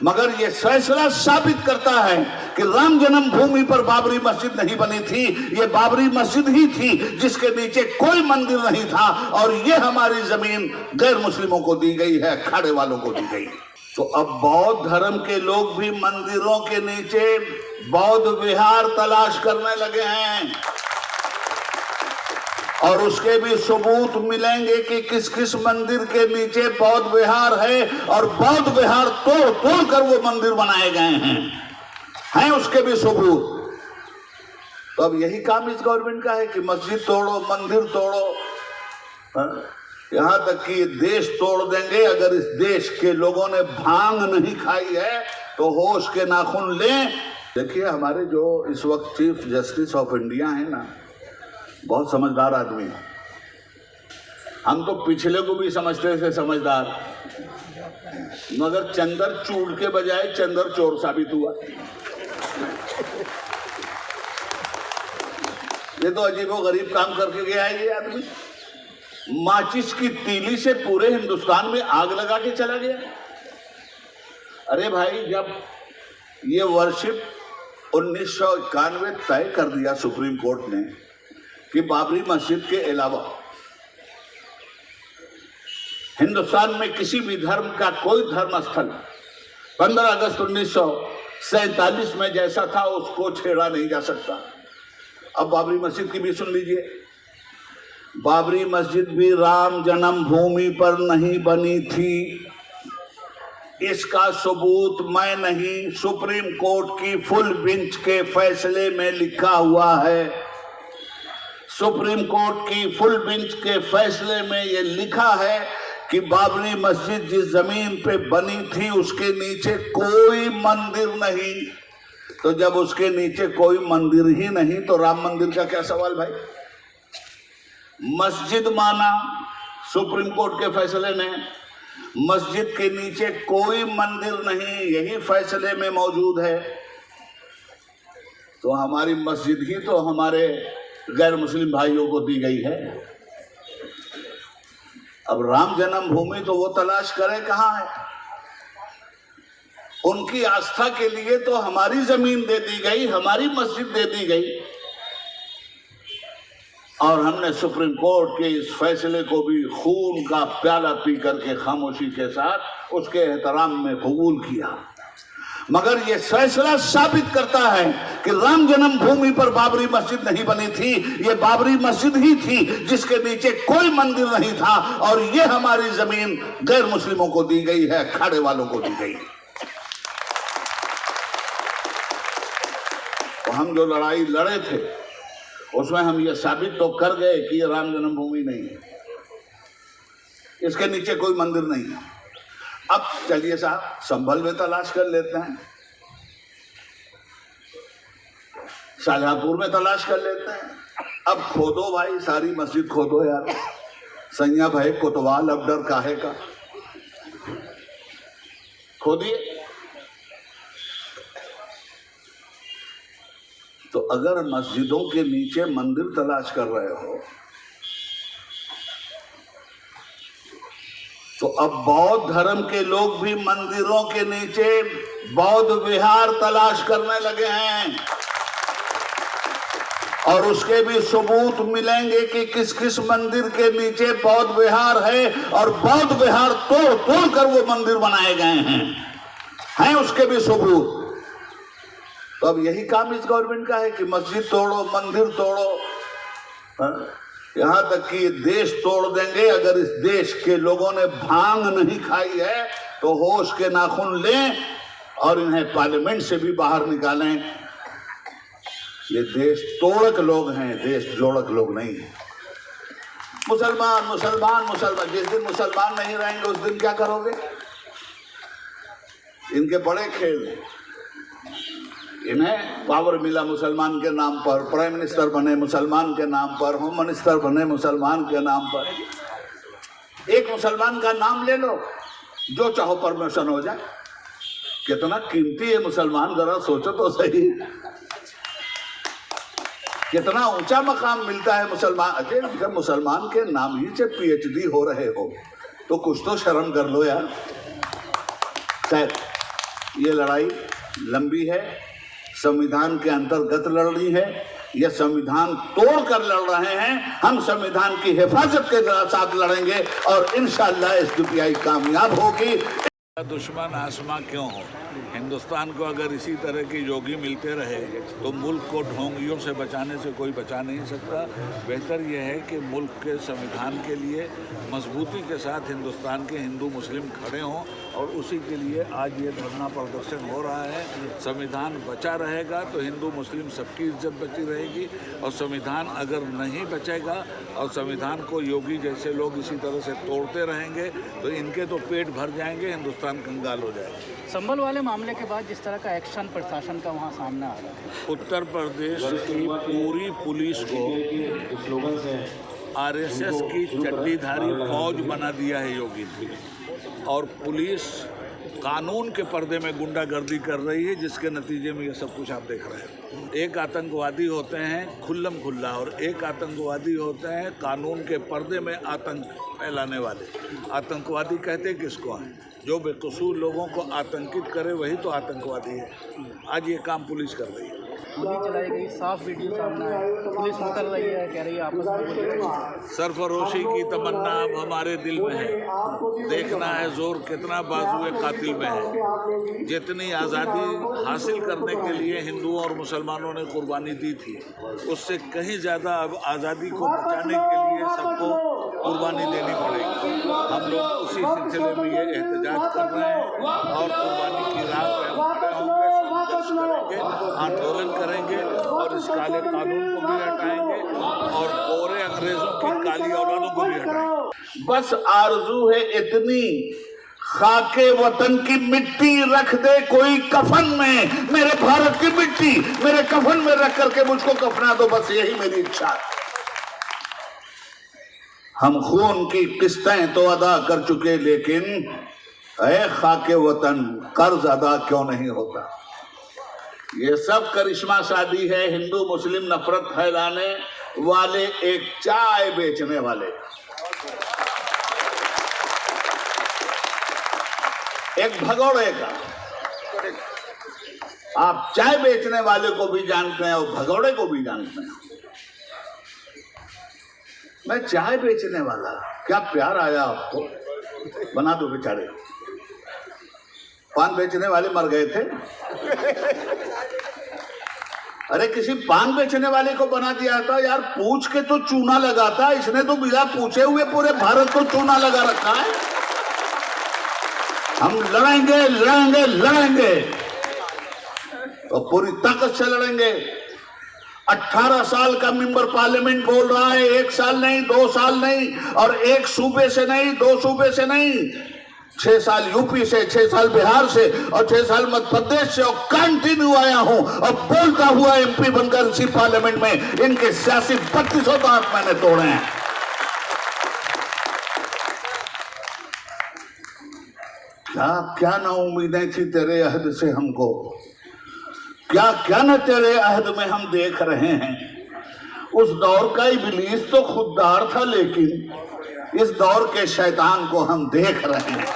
मगर ये फैसला साबित करता है कि राम जन्मभूमि पर बाबरी मस्जिद नहीं बनी थी, ये बाबरी मस्जिद ही थी जिसके नीचे कोई मंदिर नहीं था, और ये हमारी जमीन गैर मुस्लिमों को दी गई है, अखाड़े वालों को दी गई। तो अब बौद्ध धर्म के लोग भी मंदिरों के नीचे बौद्ध विहार तलाश करने लगे हैं, और उसके भी सबूत मिलेंगे कि किस किस मंदिर के नीचे बौद्ध विहार है, और बौद्ध विहार तोड़ तोड़ कर वो मंदिर बनाए गए हैं उसके भी सबूत। तो अब यही काम इस गवर्नमेंट का है कि मस्जिद तोड़ो, मंदिर तोड़ो, यहां तक कि देश तोड़ देंगे। अगर इस देश के लोगों ने भांग नहीं खाई है तो होश के नाखून लें। देखिए, हमारे जो इस वक्त चीफ जस्टिस ऑफ इंडिया है ना, बहुत समझदार आदमी है। हम तो पिछले को भी समझते थे समझदार, मगर चंदर चूड़ के बजाय चंदर चोर साबित हुआ। ये तो अजीबो गरीब काम करके गया है ये आदमी। माचिस की तीली से पूरे हिंदुस्तान में आग लगा के चला गया। अरे भाई, जब ये वर्शिप 1991 तय कर दिया सुप्रीम कोर्ट ने कि बाबरी मस्जिद के अलावा हिंदुस्तान में किसी भी धर्म का कोई धर्म स्थल 15 अगस्त 1947 में जैसा था उसको छेड़ा नहीं जा सकता। अब बाबरी मस्जिद की भी सुन लीजिए। बाबरी मस्जिद भी राम जन्मभूमि पर नहीं बनी थी, इसका सबूत मैं नहीं, सुप्रीम कोर्ट की फुल बेंच के फैसले में लिखा हुआ है। सुप्रीम कोर्ट की फुल बेंच के फैसले में यह लिखा है कि बाबरी मस्जिद जिस जमीन पे बनी थी उसके नीचे कोई मंदिर नहीं। तो जब उसके नीचे कोई मंदिर ही नहीं तो राम मंदिर का क्या सवाल भाई। मस्जिद माना सुप्रीम कोर्ट के फैसले ने, मस्जिद के नीचे कोई मंदिर नहीं, यही फैसले में मौजूद है। तो हमारी मस्जिद ही तो हमारे गैर मुस्लिम भाइयों को दी गई है। अब राम जन्मभूमि तो वो तलाश करें कहां है। उनकी आस्था के लिए तो हमारी जमीन दे दी गई, हमारी मस्जिद दे दी गई, और हमने सुप्रीम कोर्ट के इस फैसले को भी खून का प्याला पी करके खामोशी के साथ उसके एहतराम में कबूल किया। मगर यह फैसला साबित करता है कि राम जन्मभूमि पर बाबरी मस्जिद नहीं बनी थी, ये बाबरी मस्जिद ही थी जिसके नीचे कोई मंदिर नहीं था, और ये हमारी जमीन गैर मुस्लिमों को दी गई है, अखाड़े वालों को दी गई। तो हम जो लड़ाई लड़े थे उसमें हम ये साबित तो कर गए कि ये राम जन्मभूमि नहीं है, इसके नीचे कोई मंदिर नहीं है। अब चलिए साहब, संभल में तलाश कर लेते हैं, शाहजहांपुर में तलाश कर लेते हैं। अब खोदो भाई, सारी मस्जिद खोदो यार, सैया भाई कोतवाल, अब डर काहे का, खोदिए। तो अगर मस्जिदों के नीचे मंदिर तलाश कर रहे हो तो अब बौद्ध धर्म के लोग भी मंदिरों के नीचे बौद्ध विहार तलाश करने लगे हैं, और उसके भी सबूत मिलेंगे कि किस किस मंदिर के नीचे बौद्ध विहार है, और बौद्ध विहार तोड़ तोड़ कर वो मंदिर बनाए गए हैं उसके भी सबूत। तो अब यही काम इस गवर्नमेंट का है कि मस्जिद तोड़ो, मंदिर तोड़ो, यहां तक कि देश तोड़ देंगे। अगर इस देश के लोगों ने भांग नहीं खाई है तो होश के नाखून लें और इन्हें पार्लियामेंट से भी बाहर निकालें। ये देश तोड़क लोग हैं, देश जोड़क लोग नहीं है। मुसलमान मुसलमान मुसलमान, जिस दिन मुसलमान नहीं रहेंगे उस दिन क्या करोगे। इनके बड़े खेल हैं। इन्हें पावर मिला मुसलमान के नाम पर, प्राइम मिनिस्टर बने मुसलमान के नाम पर, होम मिनिस्टर बने मुसलमान के नाम पर। एक मुसलमान का नाम ले लो, जो चाहो परमिशन हो जाए। कितना कीमती है मुसलमान, जरा सोचो तो सही। कितना ऊंचा मकाम मिलता है मुसलमान। अरे जब मुसलमान के नाम ही से पीएचडी हो रहे हो तो कुछ तो शर्म कर लो यार। खैर, ये लड़ाई लंबी है, संविधान के अंतर्गत लड़नी है, यह संविधान तोड़कर लड़ रहे हैं। हम संविधान की हिफाजत के साथ लड़ेंगे और इंशाअल्लाह एसडीपीआई कामयाब होगी। दुश्मन आसमां क्यों हो? हिंदुस्तान को अगर इसी तरह के योगी मिलते रहे तो मुल्क को ढोंगियों से बचाने से कोई बचा नहीं सकता। बेहतर यह है कि मुल्क के संविधान के लिए मजबूती के साथ हिंदुस्तान के हिंदू मुस्लिम खड़े हों और उसी के लिए आज ये धरना प्रदर्शन हो रहा है। संविधान बचा रहेगा तो हिंदू मुस्लिम सबकी इज्जत बची रहेगी, और संविधान अगर नहीं बचेगा और संविधान को योगी जैसे लोग इसी तरह से तोड़ते रहेंगे तो इनके तो पेट भर जाएंगे, हिंदुस्तान कंगाल हो जाएगा। संभल वाले मामले के बाद जिस तरह का एक्शन प्रशासन का वहाँ सामने आ रहा है, उत्तर प्रदेश की पूरी पुलिस को आरएसएस की चड्डीधारी फौज बना दिया है योगी जी, और पुलिस कानून के पर्दे में गुंडागर्दी कर रही है, जिसके नतीजे में ये सब कुछ आप देख रहे हैं। एक आतंकवादी होते हैं खुल्लम खुल्ला और एक आतंकवादी होते हैं कानून के पर्दे में आतंक फैलाने वाले। आतंकवादी कहते किसको हैं? जो बेकसूर लोगों को आतंकित करे वही तो आतंकवादी है। आज ये काम पुलिस कर रही है। गोली चलाई गई, साफ वीडियो सामने आया, पुलिस निकल रही है, कह रही है आपस में सरफरोशी की तमन्ना अब हमारे दिल में है। देखना है जोर कितना बाजुए कातिल में है। जितनी आज़ादी हासिल करने के लिए हिंदुओं और मुसलमानों ने कुर्बानी दी थी, उससे कहीं ज़्यादा अब आज़ादी को बचाने के लिए सबको कुर्बानी देनी पड़ेगी। हम लोग उसी सिलसिले में ये एहतजाज कर रहे हैं और कुर्बानी की राह पे हम खड़े होंगे, संघर्ष करेंगे, आंदोलन करेंगे और इस काले कानून को भी हटाएंगे और गोरे अंग्रेजों की काली औलादों को भी हटाएंगे। बस आरजू है इतनी, खाके वतन की मिट्टी रख दे कोई कफन में, मेरे भारत की मिट्टी मेरे कफन में रख करके मुझको कफना दो, बस यही मेरी इच्छा है। हम खून की किस्तें तो अदा कर चुके, लेकिन ऐ खाके वतन कर्ज अदा क्यों नहीं होता? ये सब करिश्मा शादी है हिंदू मुस्लिम नफरत फैलाने वाले एक चाय बेचने वाले, एक भगौड़े का। आप चाय बेचने वाले को भी जानते हैं और भगौड़े को भी जानते हैं। मैं चाय बेचने वाला, क्या प्यार आया आपको? बना दो बेचारे। पान बेचने वाले मर गए थे, अरे किसी पान बेचने वाले को बना दिया था यार। पूछ के तो चूना लगाता, इसने तो बिना पूछे हुए पूरे भारत को चूना लगा रखा है। हम लड़ेंगे लड़ेंगे लड़ेंगे और पूरी ताकत से लड़ेंगे। 18 साल का मेंबर पार्लियामेंट बोल रहा है, 1 साल नहीं, 2 साल नहीं, और एक सूबे से नहीं, 2 सूबे से नहीं, 6 साल यूपी से, 6 साल बिहार से और 6 साल मध्य प्रदेश से, और कंटिन्यू आया हूं और बोलता हुआ एमपी बनकर इसी पार्लियामेंट में इनके सियासी 3200 दांत मैंने तोड़े हैं। क्या क्या ना उम्मीदें थी तेरे अहद से हमको, क्या क्या न तेरे अहद में हम देख रहे हैं। उस दौर का इब्लीस तो खुददार था, लेकिन इस दौर के शैतान को हम देख रहे हैं।